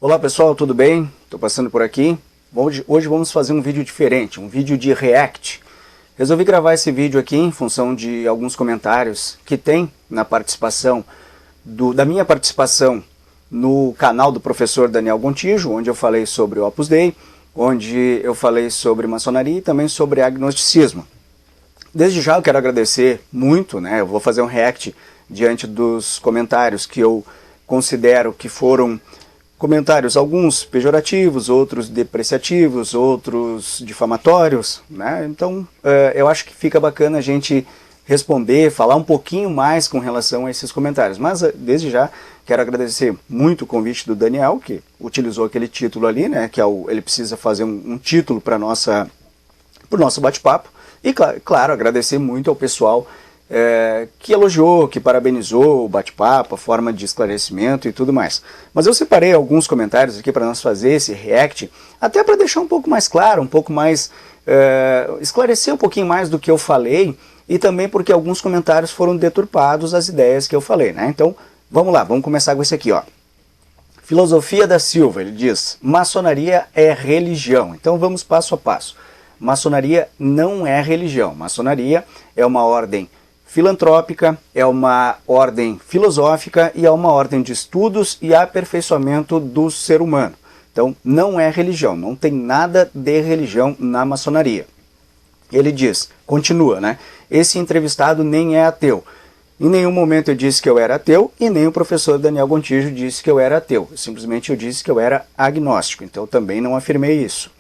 Olá pessoal, tudo bem? Estou passando por aqui. Hoje vamos fazer um vídeo diferente, um vídeo de react. Resolvi gravar esse vídeo aqui em função de alguns comentários que tem na participação, da minha participação no canal do professor Daniel Gontijo, onde eu falei sobre o Opus Dei, onde eu falei sobre maçonaria e também sobre agnosticismo. Desde já eu quero agradecer muito, eu vou fazer um react diante dos comentários que eu considero que foram comentários, alguns pejorativos, outros depreciativos, outros difamatórios, Então, eu acho que fica bacana a gente responder, falar um pouquinho mais com relação a esses comentários. Mas, desde já, quero agradecer muito o convite do Daniel, que utilizou aquele título ali, que é ele precisa fazer um título para o nosso bate-papo. E, claro, agradecer muito ao pessoal que elogiou, que parabenizou o bate-papo, a forma de esclarecimento e tudo mais. Mas eu separei alguns comentários aqui para nós fazer esse react, até para deixar um pouco mais claro, um pouco mais, esclarecer um pouquinho mais do que eu falei, e também porque alguns comentários foram deturpados as ideias que eu falei, Então, vamos lá, vamos começar com esse aqui, ó. Filosofia da Silva, ele diz, maçonaria é religião. Então vamos passo a passo. Maçonaria não é religião. Maçonaria é uma ordem filantrópica, é uma ordem filosófica e é uma ordem de estudos e aperfeiçoamento do ser humano. Então, não é religião, não tem nada de religião na maçonaria. Ele diz, continua, esse entrevistado nem é ateu. Em nenhum momento eu disse que eu era ateu e nem o professor Daniel Gontijo disse que eu era ateu. Simplesmente eu disse que eu era agnóstico, então eu também não afirmei isso.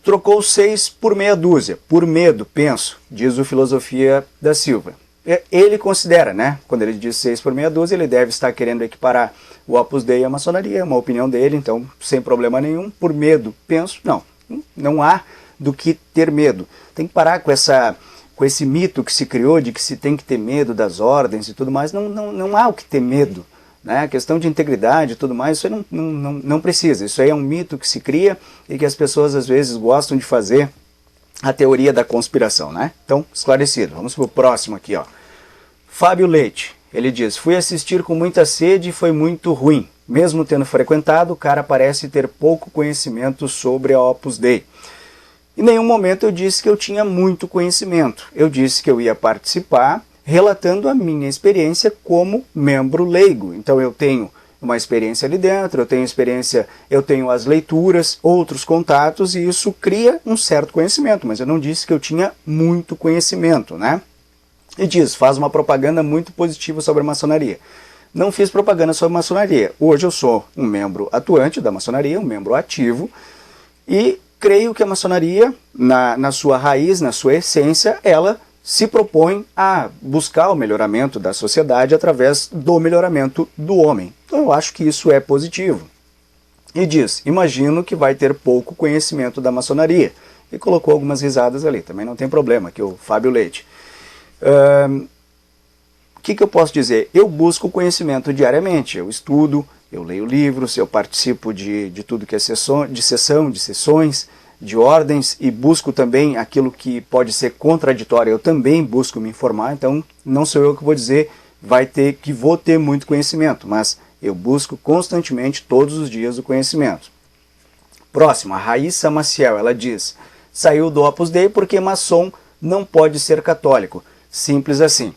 Trocou 6 por meia dúzia, por medo, penso, diz o Filosofia da Silva. Ele considera, quando ele diz 6 por meia dúzia, ele deve estar querendo equiparar o Opus Dei à maçonaria, é uma opinião dele, então sem problema nenhum, por medo, penso, não há do que ter medo. Tem que parar com esse mito que se criou de que se tem que ter medo das ordens e tudo mais, não há o que ter medo. A questão de integridade e tudo mais, isso aí não precisa. Isso aí é um mito que se cria e que as pessoas às vezes gostam de fazer a teoria da conspiração, Então, esclarecido. Vamos para o próximo aqui, ó. Fábio Leite, ele diz, fui assistir com muita sede e foi muito ruim. Mesmo tendo frequentado, o cara parece ter pouco conhecimento sobre a Opus Dei. Em nenhum momento eu disse que eu tinha muito conhecimento. Eu disse que eu ia participar relatando a minha experiência como membro leigo. Então eu tenho uma experiência ali dentro, eu tenho as leituras, outros contatos, e isso cria um certo conhecimento, mas eu não disse que eu tinha muito conhecimento, E diz, faz uma propaganda muito positiva sobre a maçonaria. Não fiz propaganda sobre a maçonaria. Hoje eu sou um membro atuante da maçonaria, um membro ativo, e creio que a maçonaria, na sua raiz, na sua essência, ela se propõe a buscar o melhoramento da sociedade através do melhoramento do homem. Então eu acho que isso é positivo. E diz, imagino que vai ter pouco conhecimento da maçonaria. E colocou algumas risadas ali, também não tem problema, que o Fábio Leite. O que eu posso dizer? Eu busco conhecimento diariamente, eu estudo, eu leio livros, eu participo de tudo que é sessões, de ordens, e busco também aquilo que pode ser contraditório, eu também busco me informar, então não sou eu que vou dizer vou ter muito conhecimento, mas eu busco constantemente todos os dias o conhecimento. Próximo, a Raíssa Maciel, ela diz, saiu do Opus Dei porque maçom não pode ser católico, simples assim.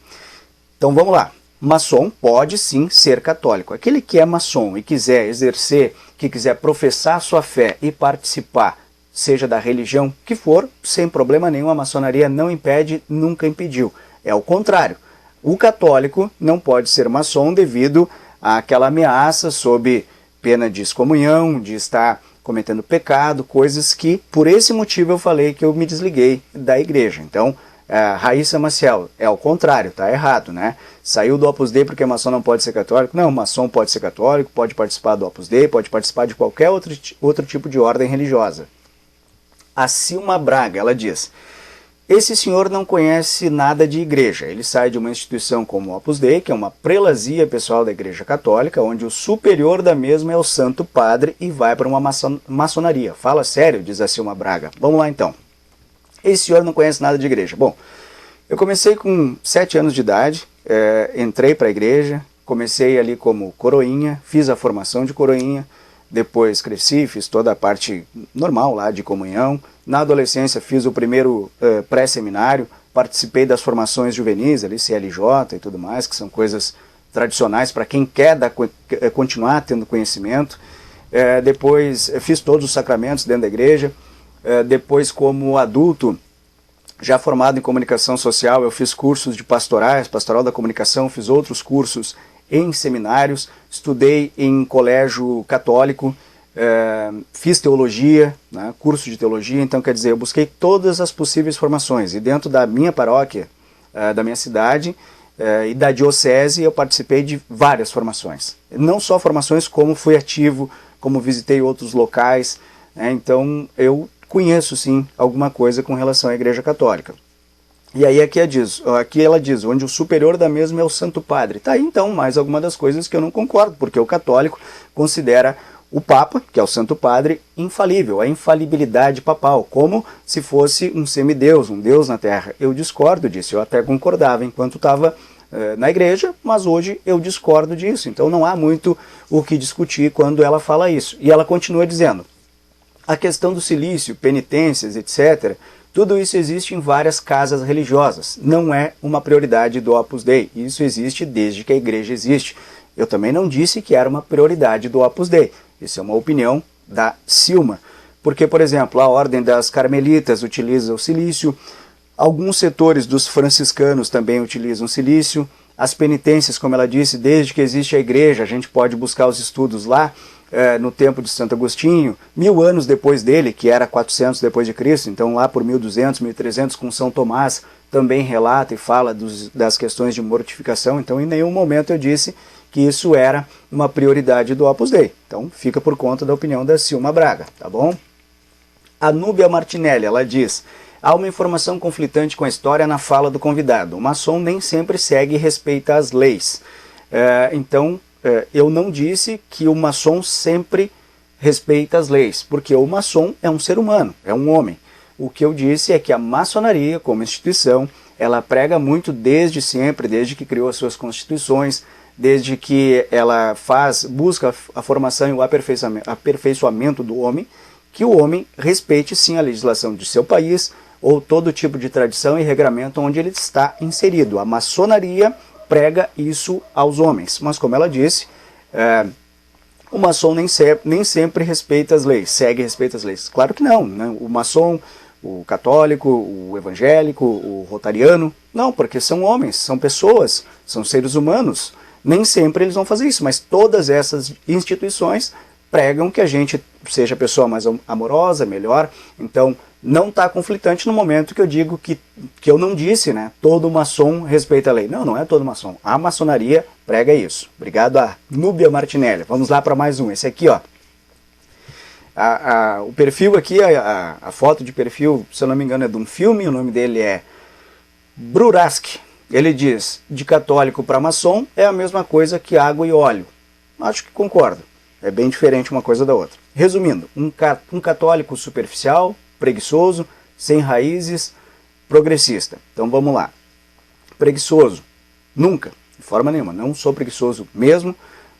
Então vamos lá, maçom pode sim ser católico, aquele que é maçom e quiser exercer, que quiser professar sua fé e participar, seja da religião que for, sem problema nenhum, a maçonaria não impede, nunca impediu. É o contrário. O católico não pode ser maçom devido àquela ameaça sob pena de excomunhão, de estar cometendo pecado, coisas que, por esse motivo eu falei que eu me desliguei da igreja. Então, Raíssa Maciel, é o contrário, tá errado, Saiu do Opus Dei porque maçom não pode ser católico? Não, maçom pode ser católico, pode participar do Opus Dei, pode participar de qualquer outro tipo de ordem religiosa. A Silma Braga, ela diz, esse senhor não conhece nada de igreja, ele sai de uma instituição como o Opus Dei, que é uma prelazia pessoal da Igreja Católica, onde o superior da mesma é o Santo Padre, e vai para uma maçonaria. Fala sério, diz a Silma Braga. Vamos lá então. Esse senhor não conhece nada de igreja. Bom, eu comecei com 7 anos de idade, entrei para a igreja, comecei ali como coroinha, fiz a formação de coroinha, depois cresci, fiz toda a parte normal lá de comunhão. Na adolescência fiz o primeiro pré-seminário, participei das formações juvenis, ali, CLJ e tudo mais, que são coisas tradicionais para quem quer continuar tendo conhecimento. Depois fiz todos os sacramentos dentro da igreja. Depois, como adulto, já formado em comunicação social, eu fiz cursos de pastoral da comunicação, fiz outros cursos em seminários, estudei em colégio católico, fiz teologia, né, curso de teologia. Então, quer dizer, eu busquei todas as possíveis formações, e dentro da minha paróquia, da minha cidade e da diocese, eu participei de várias formações. Não só formações, como fui ativo, como visitei outros locais, né, então eu conheço sim alguma coisa com relação à Igreja Católica. E aí aqui ela diz, onde o superior da mesma é o Santo Padre. Tá aí então mais alguma das coisas que eu não concordo, porque o católico considera o Papa, que é o Santo Padre, infalível, a infalibilidade papal, como se fosse um semideus, um deus na Terra. Eu discordo disso, eu até concordava enquanto estava na igreja, mas hoje eu discordo disso. Então não há muito o que discutir quando ela fala isso. E ela continua dizendo, a questão do cilício, penitências, etc., tudo isso existe em várias casas religiosas. Não é uma prioridade do Opus Dei. Isso existe desde que a igreja existe. Eu também não disse que era uma prioridade do Opus Dei. Isso é uma opinião da Silma. Porque, por exemplo, a Ordem das Carmelitas utiliza o cilício, alguns setores dos franciscanos também utilizam o cilício, as penitências, como ela disse, desde que existe a igreja, a gente pode buscar os estudos lá, no tempo de Santo Agostinho, 1000 anos depois dele, que era 400 depois de Cristo, então lá por 1200, 1300, com São Tomás, também relata e fala das questões de mortificação. Então em nenhum momento eu disse que isso era uma prioridade do Opus Dei. Então fica por conta da opinião da Silma Braga, tá bom? A Núbia Martinelli, ela diz, há uma informação conflitante com a história na fala do convidado. O maçom nem sempre segue e respeita as leis. Então, eu não disse que o maçom sempre respeita as leis, porque o maçom é um ser humano, é um homem. O que eu disse é que a maçonaria, como instituição, ela prega muito desde sempre, desde que criou as suas constituições, desde que ela busca a formação e o aperfeiçoamento do homem, que o homem respeite sim a legislação de seu país, ou todo tipo de tradição e regramento onde ele está inserido. A maçonaria prega isso aos homens, mas como ela disse, o maçom nem sempre respeita as leis, segue e respeita as leis. Claro que não, né? O maçom, o católico, o evangélico, o rotariano, não, porque são homens, são pessoas, são seres humanos, nem sempre eles vão fazer isso, mas todas essas instituições pregam que a gente seja a pessoa mais amorosa, melhor. Então não está conflitante no momento que eu digo que eu não disse, né? Todo maçom respeita a lei. Não, não é todo maçom. A maçonaria prega isso. Obrigado a Núbia Martinelli. Vamos lá para mais um. Esse aqui, ó. O perfil aqui, a foto de perfil, se eu não me engano, é de um filme. O nome dele é Brurask. Ele diz, de católico para maçom é a mesma coisa que água e óleo. Acho que concordo. É bem diferente uma coisa da outra. Resumindo, um católico superficial, preguiçoso, sem raízes, progressista. Então vamos lá. Preguiçoso. Nunca, de forma nenhuma. Não sou preguiçoso mesmo,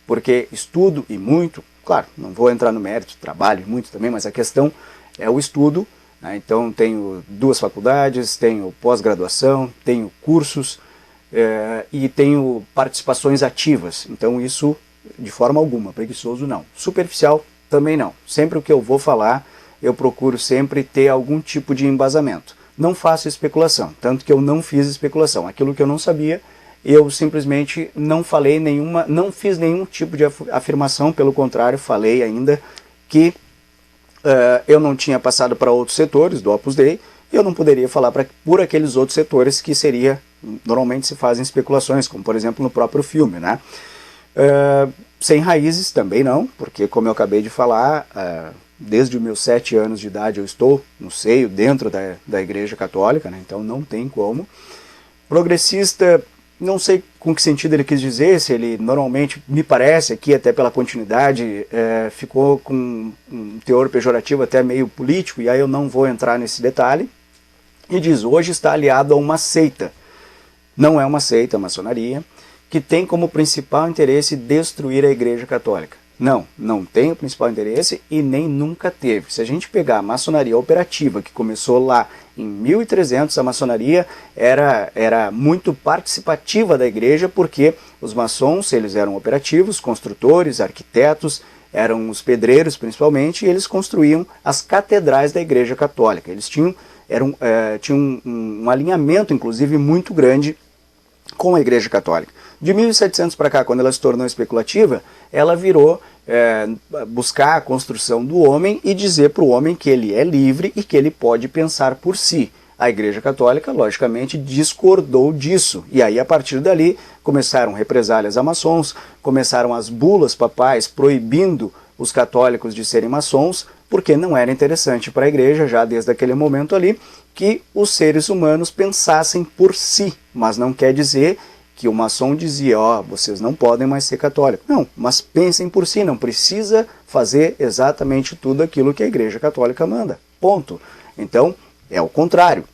porque estudo e muito. Claro, não vou entrar no mérito, trabalho muito também, mas a questão é o estudo. Né? Então tenho 2 faculdades, tenho pós-graduação, tenho cursos e tenho participações ativas. Então isso de forma alguma, preguiçoso não. Superficial também não. Sempre o que eu vou falar, eu procuro sempre ter algum tipo de embasamento. Não faço especulação, tanto que eu não fiz especulação. Aquilo que eu não sabia, eu simplesmente não falei nenhuma, não fiz nenhum tipo de afirmação, pelo contrário, falei ainda que eu não tinha passado para outros setores do Opus Dei, e eu não poderia falar por aqueles outros setores que normalmente se fazem especulações, como por exemplo no próprio filme, né? Sem raízes também não, porque como eu acabei de falar, desde os meus 7 anos de idade eu estou no seio, dentro da Igreja Católica, né? Então não tem como. Progressista, não sei com que sentido ele quis dizer, se ele normalmente, me parece aqui, até pela continuidade, ficou com um teor pejorativo até meio político, e aí eu não vou entrar nesse detalhe. E diz, hoje está aliado a uma seita. Não é uma seita, a maçonaria, que tem como principal interesse destruir a Igreja Católica. Não, não tem o principal interesse e nem nunca teve. Se a gente pegar a maçonaria operativa, que começou lá em 1300, a maçonaria era muito participativa da igreja, porque os maçons, eles eram operativos, construtores, arquitetos, eram os pedreiros principalmente, e eles construíam as catedrais da igreja católica. Eles tinham um alinhamento, inclusive, muito grande com a igreja católica. De 1700 para cá, quando ela se tornou especulativa, ela virou buscar a construção do homem e dizer para o homem que ele é livre e que ele pode pensar por si. A Igreja Católica, logicamente, discordou disso. E aí, a partir dali, começaram represálias a maçons, começaram as bulas papais proibindo os católicos de serem maçons, porque não era interessante para a Igreja, já desde aquele momento ali, que os seres humanos pensassem por si. Mas não quer dizer que o maçom dizia, vocês não podem mais ser católicos. Não, mas pensem por si, não precisa fazer exatamente tudo aquilo que a Igreja Católica manda. Ponto. Então, é o contrário.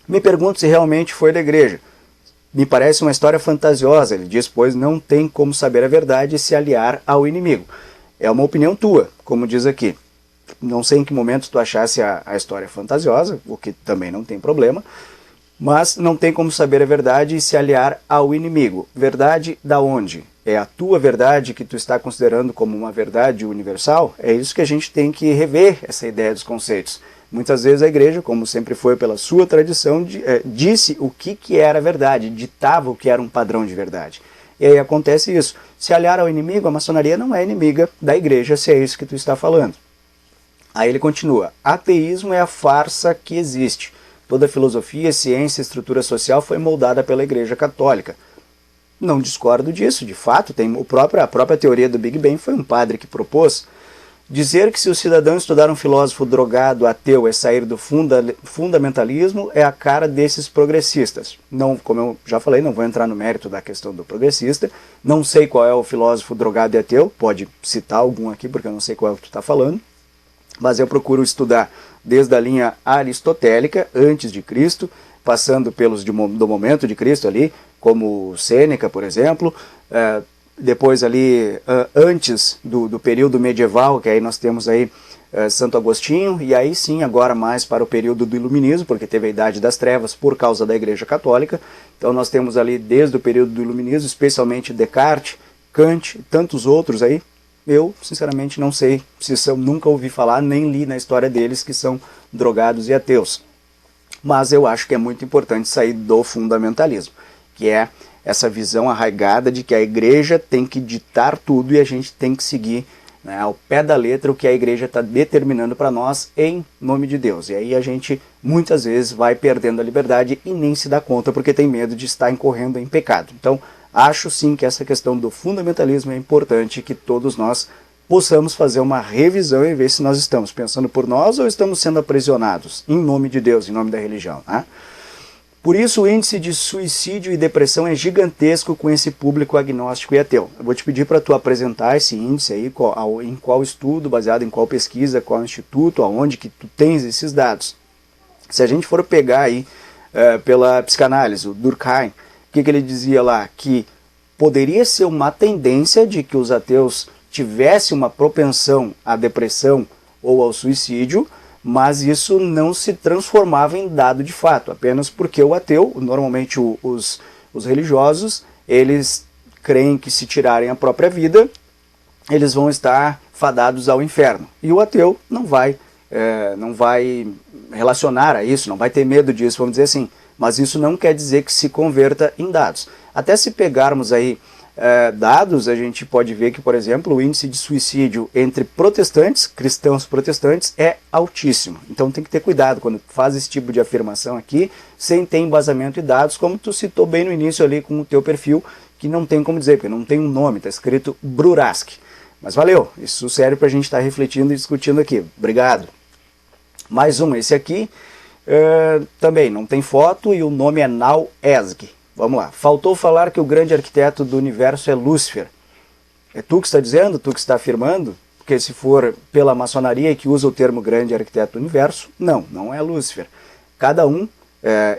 Me pergunto se realmente foi da igreja. Me parece uma história fantasiosa, ele diz, pois não tem como saber a verdade e se aliar ao inimigo. É uma opinião tua, como diz aqui. Não sei em que momento tu achasse a história fantasiosa, o que também não tem problema, mas não tem como saber a verdade e se aliar ao inimigo. Verdade da onde? É a tua verdade que tu está considerando como uma verdade universal? É isso que a gente tem que rever, essa ideia dos conceitos. Muitas vezes a igreja, como sempre foi pela sua tradição, disse o que era verdade, ditava o que era um padrão de verdade. E aí acontece isso. Se aliar ao inimigo, a maçonaria não é inimiga da igreja, se é isso que tu está falando. Aí ele continua, ateísmo é a farsa que existe. Toda filosofia, ciência, estrutura social foi moldada pela Igreja Católica. Não discordo disso, de fato, a própria teoria do Big Bang foi um padre que propôs. Dizer que se o cidadão estudar um filósofo drogado, ateu, é sair do fundamentalismo é a cara desses progressistas. Não, como eu já falei, não vou entrar no mérito da questão do progressista, não sei qual é o filósofo drogado e ateu, pode citar algum aqui porque eu não sei qual é o que tu está falando, mas eu procuro estudar desde a linha aristotélica, antes de Cristo, passando pelos do momento de Cristo ali, como Sêneca, por exemplo, depois ali antes do período medieval, que aí nós temos aí Santo Agostinho, e aí sim agora mais para o período do Iluminismo, porque teve a Idade das Trevas por causa da Igreja Católica, então nós temos ali desde o período do Iluminismo, especialmente Descartes, Kant e tantos outros aí. Eu, sinceramente, não sei se são, nunca ouvi falar, nem li na história deles que são drogados e ateus. Mas eu acho que é muito importante sair do fundamentalismo, que é essa visão arraigada de que a igreja tem que ditar tudo e a gente tem que seguir, né, ao pé da letra o que a igreja está determinando para nós em nome de Deus. E aí a gente muitas vezes vai perdendo a liberdade e nem se dá conta porque tem medo de estar incorrendo em pecado. Então, acho sim que essa questão do fundamentalismo é importante, que todos nós possamos fazer uma revisão e ver se nós estamos pensando por nós ou estamos sendo aprisionados em nome de Deus, em nome da religião, né? Por isso o índice de suicídio e depressão é gigantesco com esse público agnóstico e ateu. Eu vou te pedir para tu apresentar esse índice aí, em qual estudo, baseado em qual pesquisa, qual instituto, aonde que tu tens esses dados. Se a gente for pegar aí pela psicanálise, o Durkheim, o que ele dizia lá? Que poderia ser uma tendência de que os ateus tivessem uma propensão à depressão ou ao suicídio, mas isso não se transformava em dado de fato, apenas porque o ateu, normalmente os religiosos, eles creem que se tirarem a própria vida, eles vão estar fadados ao inferno. E o ateu não vai relacionar a isso, não vai ter medo disso, vamos dizer assim. Mas isso não quer dizer que se converta em dados. Até se pegarmos aí dados, a gente pode ver que, por exemplo, o índice de suicídio entre protestantes, cristãos protestantes, é altíssimo. Então tem que ter cuidado quando faz esse tipo de afirmação aqui, sem ter embasamento e dados, como tu citou bem no início ali com o teu perfil, que não tem como dizer, porque não tem um nome, está escrito Brurask. Mas valeu, isso serve para a gente estar refletindo e discutindo aqui. Obrigado. Mais um, esse aqui também não tem foto e o nome é Nau Ezg. Vamos lá. Faltou falar que o grande arquiteto do universo é Lúcifer. É tu que está dizendo? Tu que está afirmando? Porque se for pela maçonaria que usa o termo grande arquiteto do universo, não é Lúcifer. Cada um,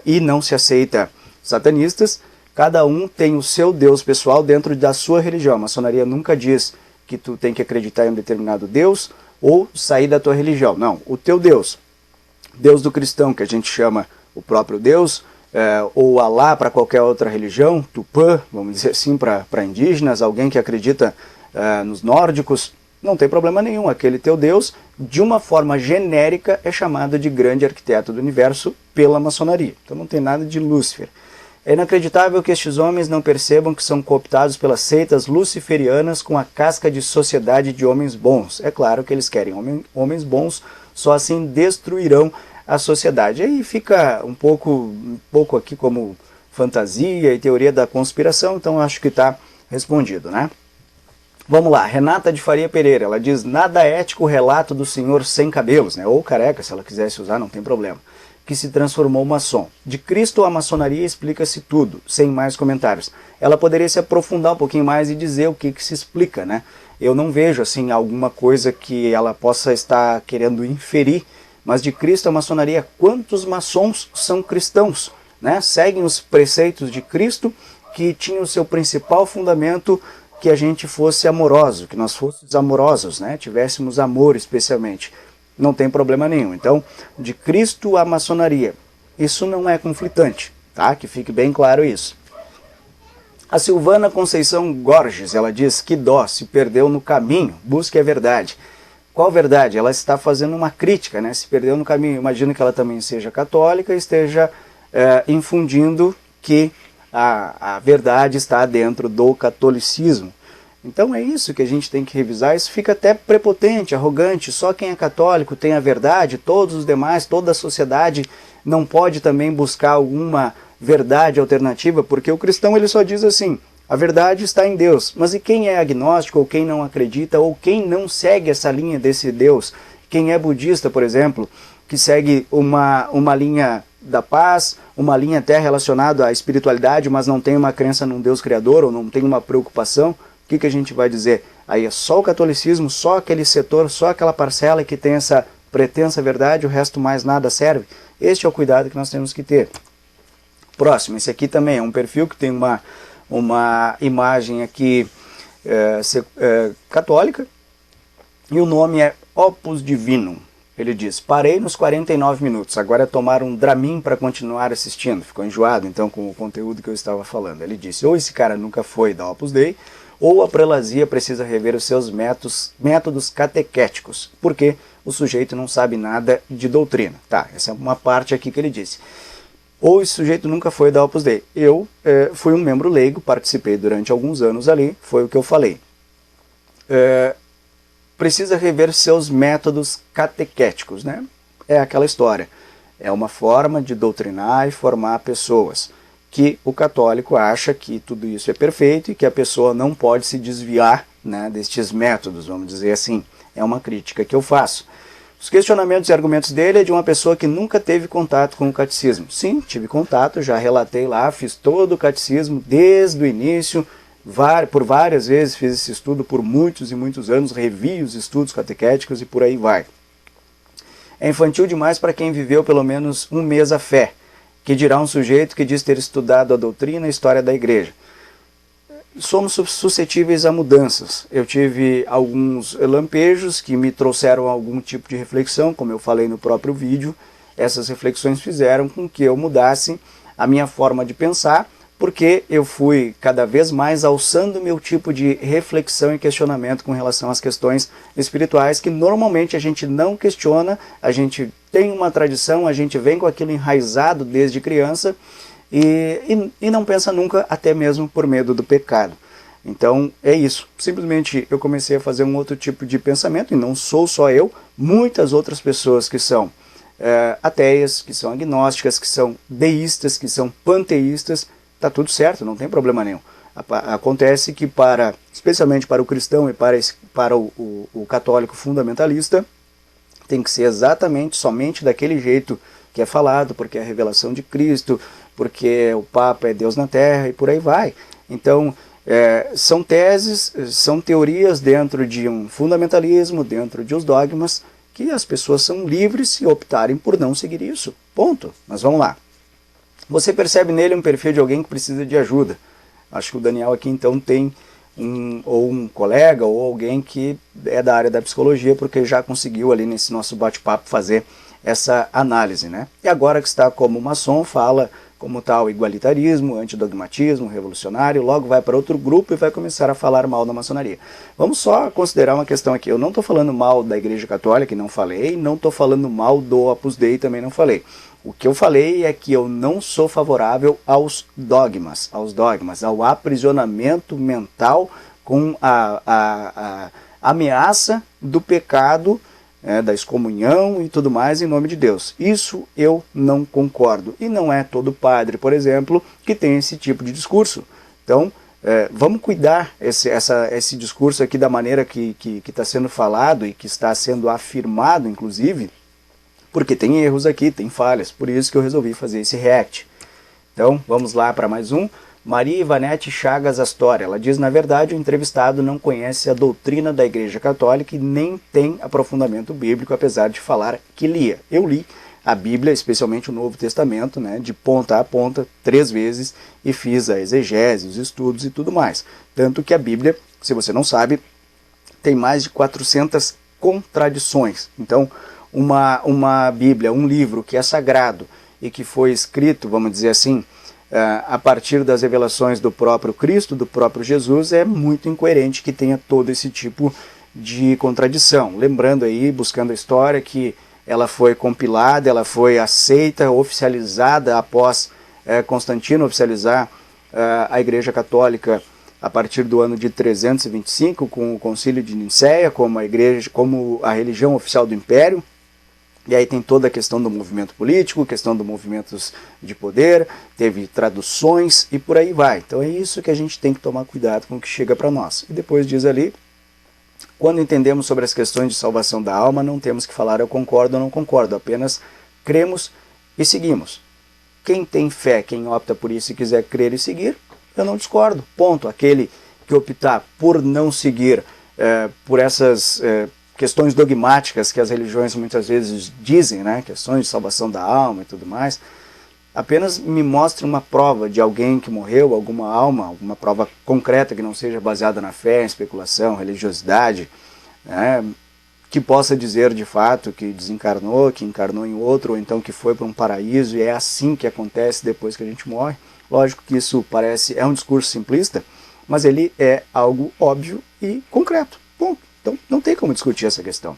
e não se aceita satanistas, cada um tem o seu Deus pessoal dentro da sua religião. A maçonaria nunca diz que tu tem que acreditar em um determinado Deus ou sair da tua religião. Não, o teu Deus, Deus do cristão, que a gente chama o próprio Deus, ou Alá para qualquer outra religião, Tupã, vamos dizer assim, para indígenas, alguém que acredita nos nórdicos, não tem problema nenhum. Aquele teu Deus, de uma forma genérica, é chamado de grande arquiteto do universo pela maçonaria. Então não tem nada de Lúcifer. É inacreditável que estes homens não percebam que são cooptados pelas seitas luciferianas com a casca de sociedade de homens bons. É claro que eles querem homens bons, só assim destruirão a sociedade. Aí fica um pouco aqui como fantasia e teoria da conspiração, então acho que está respondido, né? Vamos lá, Renata de Faria Pereira, ela diz: nada ético o relato do senhor sem cabelos, né? Ou careca, se ela quisesse usar, não tem problema, que se transformou maçom. De Cristo à maçonaria explica-se tudo, sem mais comentários. Ela poderia se aprofundar um pouquinho mais e dizer o que se explica, né? Eu não vejo assim alguma coisa que ela possa estar querendo inferir, mas de Cristo à maçonaria, quantos maçons são cristãos, né? Seguem os preceitos de Cristo, que tinha o seu principal fundamento que a gente fosse amoroso, que nós fôssemos amorosos, né? Tivéssemos amor especialmente. Não tem problema nenhum. Então, de Cristo à maçonaria, isso não é conflitante, tá? Que fique bem claro isso. A Silvana Conceição Gorges, ela diz: que dó, se perdeu no caminho, busque a verdade. Qual verdade? Ela está fazendo uma crítica, né? Se perdeu no caminho. Imagino que ela também seja católica e esteja infundindo que a verdade está dentro do catolicismo. Então é isso que a gente tem que revisar. Isso fica até prepotente, arrogante. Só quem é católico tem a verdade, todos os demais, toda a sociedade não pode também buscar alguma verdade alternativa, porque o cristão ele só diz assim: a verdade está em Deus. Mas e quem é agnóstico, ou quem não acredita, ou quem não segue essa linha desse Deus? Quem é budista, por exemplo, que segue uma linha da paz, uma linha até relacionada à espiritualidade, mas não tem uma crença num Deus criador, ou não tem uma preocupação, o que a gente vai dizer? Aí é só o catolicismo, só aquele setor, só aquela parcela que tem essa pretensa verdade, o resto mais nada serve? Este é o cuidado que nós temos que ter. Próximo, esse aqui também é um perfil que tem uma imagem aqui católica, e o nome é Opus Divinum. Ele diz: parei nos 49 minutos, agora é tomar um Dramin para continuar assistindo. Ficou enjoado então com o conteúdo que eu estava falando. Ele disse: ou esse cara nunca foi da Opus Dei, ou a prelazia precisa rever os seus métodos catequéticos, porque o sujeito não sabe nada de doutrina. Tá, essa é uma parte aqui que ele disse. Ou esse sujeito nunca foi da Opus Dei. Eu fui um membro leigo, participei durante alguns anos ali, foi o que eu falei. Precisa rever seus métodos catequéticos, né? É aquela história. É uma forma de doutrinar e formar pessoas, que o católico acha que tudo isso é perfeito e que a pessoa não pode se desviar, né, destes métodos, vamos dizer assim. É uma crítica que eu faço. Os questionamentos e argumentos dele é de uma pessoa que nunca teve contato com o catecismo. Sim, tive contato, já relatei lá, fiz todo o catecismo desde o início, por várias vezes fiz esse estudo por muitos e muitos anos, revi os estudos catequéticos e por aí vai. É infantil demais para quem viveu pelo menos um mês a fé, que dirá um sujeito que diz ter estudado a doutrina e a história da igreja. Somos suscetíveis a mudanças. Eu tive alguns lampejos que me trouxeram algum tipo de reflexão, como eu falei no próprio vídeo. Essas reflexões fizeram com que eu mudasse a minha forma de pensar, porque eu fui cada vez mais alçando meu tipo de reflexão e questionamento com relação às questões espirituais, que normalmente a gente não questiona, a gente tem uma tradição, a gente vem com aquilo enraizado desde criança e não pensa nunca, até mesmo por medo do pecado. Então é isso, simplesmente eu comecei a fazer um outro tipo de pensamento, e não sou só eu, muitas outras pessoas que são ateias, que são agnósticas, que são deístas, que são panteístas. Está tudo certo, não tem problema nenhum. Acontece que, especialmente para o cristão e para o católico fundamentalista, tem que ser exatamente, somente daquele jeito que é falado, porque é a revelação de Cristo, porque o Papa é Deus na Terra e por aí vai. Então, são teses, são teorias dentro de um fundamentalismo, dentro de os dogmas, que as pessoas são livres se optarem por não seguir isso. Ponto. Mas vamos lá. Você percebe nele um perfil de alguém que precisa de ajuda. Acho que o Daniel aqui então tem ou um colega ou alguém que é da área da psicologia, porque já conseguiu ali nesse nosso bate-papo fazer essa análise, né? E agora que está como maçom, fala como tal igualitarismo, antidogmatismo, revolucionário, logo vai para outro grupo e vai começar a falar mal da maçonaria. Vamos só considerar uma questão aqui. Eu não estou falando mal da Igreja Católica, não falei, não estou falando mal do Opus Dei, também não falei. O que eu falei é que eu não sou favorável aos dogmas, ao aprisionamento mental com a ameaça do pecado, da excomunhão e tudo mais em nome de Deus. Isso eu não concordo. E não é todo padre, por exemplo, que tem esse tipo de discurso. Então, vamos cuidar esse discurso aqui da maneira que está sendo falado e que está sendo afirmado, inclusive, porque tem erros aqui, tem falhas. Por isso que eu resolvi fazer esse react. Então, vamos lá para mais um. Maria Ivanete Chagas Astória, ela diz, na verdade, o entrevistado não conhece a doutrina da Igreja Católica e nem tem aprofundamento bíblico, apesar de falar que lia. Eu li a Bíblia, especialmente o Novo Testamento, né, de ponta a ponta, 3 vezes, e fiz a exegese, os estudos e tudo mais. Tanto que a Bíblia, se você não sabe, tem mais de 400 contradições. Então, uma Bíblia, um livro que é sagrado e que foi escrito, vamos dizer assim, a partir das revelações do próprio Cristo, do próprio Jesus, é muito incoerente que tenha todo esse tipo de contradição. Lembrando aí, buscando a história, que ela foi compilada, ela foi aceita, oficializada após Constantino oficializar a Igreja Católica a partir do ano de 325, com o Concílio de Nicéia, como a religião oficial do Império. E aí tem toda a questão do movimento político, questão dos movimentos de poder, teve traduções e por aí vai. Então é isso que a gente tem que tomar cuidado com o que chega para nós. E depois diz ali, quando entendemos sobre as questões de salvação da alma, não temos que falar eu concordo ou não concordo, apenas cremos e seguimos. Quem tem fé, quem opta por isso e quiser crer e seguir, eu não discordo. Ponto. Aquele que optar por não seguir, por essas questões dogmáticas que as religiões muitas vezes dizem, né, questões de salvação da alma e tudo mais, apenas me mostre uma prova de alguém que morreu, alguma alma, alguma prova concreta que não seja baseada na fé, em especulação, religiosidade, né, que possa dizer de fato que desencarnou, que encarnou em outro, ou então que foi para um paraíso, e é assim que acontece depois que a gente morre. Lógico que isso é um discurso simplista, mas ele é algo óbvio e concreto. Bom, então não tem como discutir essa questão.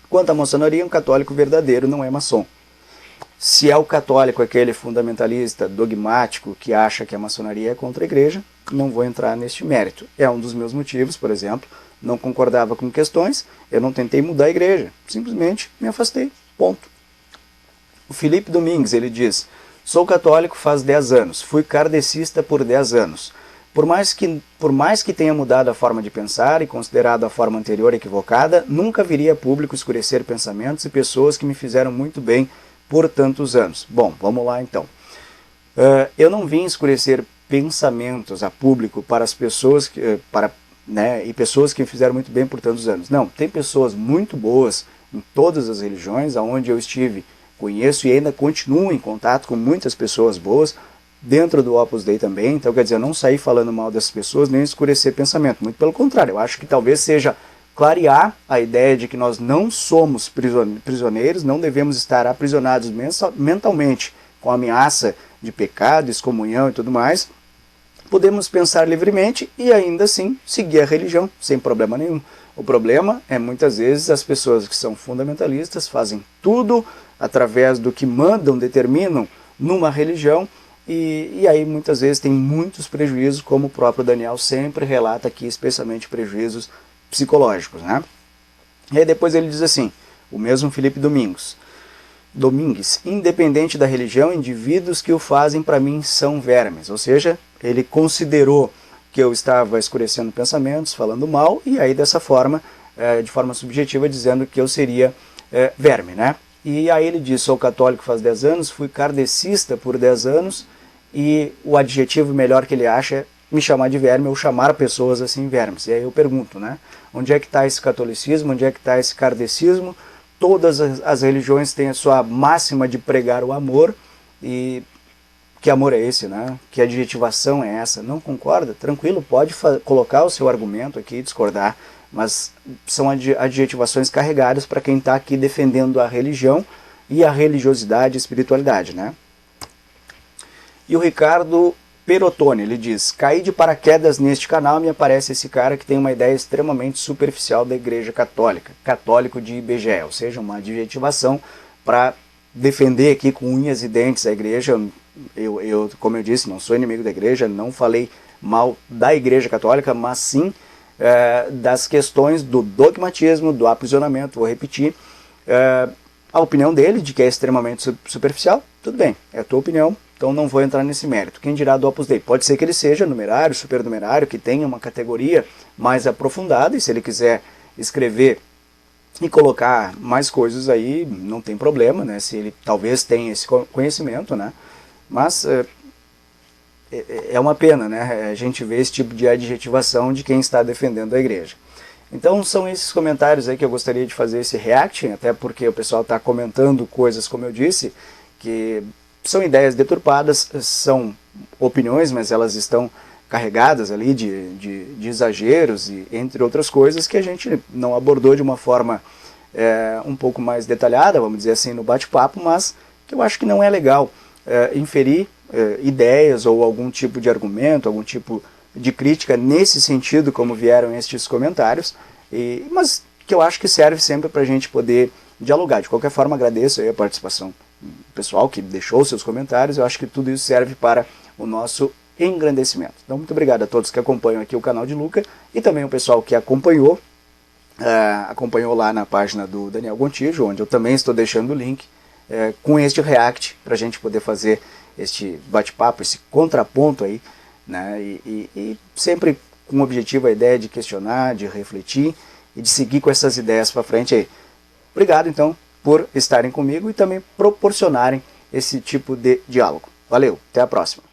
Quanto à maçonaria, um católico verdadeiro não é maçom. Se é o católico aquele fundamentalista, dogmático, que acha que a maçonaria é contra a igreja, não vou entrar neste mérito. É um dos meus motivos, por exemplo, não concordava com questões, eu não tentei mudar a igreja, simplesmente me afastei, ponto. O Felipe Domingues, ele diz, sou católico faz 10 anos, fui kardecista por 10 anos. Por mais que tenha mudado a forma de pensar e considerado a forma anterior equivocada, nunca viria a público escurecer pensamentos e pessoas que me fizeram muito bem por tantos anos. Bom, vamos lá então. Eu não vim escurecer pensamentos a público para as pessoas e pessoas que me fizeram muito bem por tantos anos. Não, tem pessoas muito boas em todas as religiões, aonde eu estive, conheço e ainda continuo em contato com muitas pessoas boas, dentro do Opus Dei também. Então, quer dizer, eu não saí falando mal dessas pessoas, nem escurecer pensamento, muito pelo contrário, eu acho que talvez seja clarear a ideia de que nós não somos prisioneiros, não devemos estar aprisionados mentalmente com a ameaça de pecado, excomunhão e tudo mais. Podemos pensar livremente e ainda assim seguir a religião, sem problema nenhum. O problema é muitas vezes as pessoas que são fundamentalistas fazem tudo através do que mandam, determinam numa religião, e aí muitas vezes tem muitos prejuízos, como o próprio Daniel sempre relata aqui, especialmente prejuízos psicológicos, né? E aí depois ele diz assim, o mesmo Felipe Domingues, independente da religião, indivíduos que o fazem para mim são vermes. Ou seja, ele considerou que eu estava escurecendo pensamentos, falando mal, e aí dessa forma, de forma subjetiva, dizendo que eu seria verme, né? E aí ele diz, sou católico faz 10 anos, fui kardecista por 10 anos, e o adjetivo melhor que ele acha é me chamar de verme ou chamar pessoas assim vermes. E aí eu pergunto, né? Onde é que está esse catolicismo? Onde é que está esse kardecismo? Todas as religiões têm a sua máxima de pregar o amor, e que amor é esse, né? Que adjetivação é essa? Não concorda? Tranquilo, pode colocar o seu argumento aqui, discordar, mas são adjetivações carregadas para quem está aqui defendendo a religião e a religiosidade e espiritualidade, né? E o Ricardo Perotone, ele diz: caí de paraquedas neste canal, me aparece esse cara que tem uma ideia extremamente superficial da Igreja Católica, católico de IBGE, ou seja, uma adjetivação para defender aqui com unhas e dentes a Igreja. Eu, como eu disse, não sou inimigo da Igreja, não falei mal da Igreja Católica, mas sim das questões do dogmatismo, do aprisionamento. Vou repetir, a opinião dele, de que é extremamente superficial, tudo bem, é a tua opinião, então não vou entrar nesse mérito. Quem dirá do Opus Dei? Pode ser que ele seja numerário, supernumerário, que tenha uma categoria mais aprofundada, e se ele quiser escrever e colocar mais coisas aí, não tem problema, né? Se ele talvez tenha esse conhecimento, né? Mas é uma pena, né? A gente vê esse tipo de adjetivação de quem está defendendo a Igreja. Então são esses comentários aí que eu gostaria de fazer esse react, até porque o pessoal está comentando coisas, como eu disse, que são ideias deturpadas, são opiniões, mas elas estão carregadas ali de exageros, e entre outras coisas que a gente não abordou de uma forma um pouco mais detalhada, vamos dizer assim, no bate-papo, mas que eu acho que não é legal inferir ideias ou algum tipo de argumento, algum tipo de crítica nesse sentido, como vieram estes comentários, mas que eu acho que serve sempre para a gente poder dialogar. De qualquer forma, agradeço aí a participação pessoal que deixou seus comentários. Eu acho que tudo isso serve para o nosso engrandecimento. Então, muito obrigado a todos que acompanham aqui o canal de Luca e também o pessoal que acompanhou lá na página do Daniel Gontijo, onde eu também estou deixando o link com este react para a gente poder fazer este bate-papo, esse contraponto aí, né? E sempre com o objetivo, a ideia de questionar, de refletir e de seguir com essas ideias para frente aí. Obrigado, então, por estarem comigo e também proporcionarem esse tipo de diálogo. Valeu, até a próxima.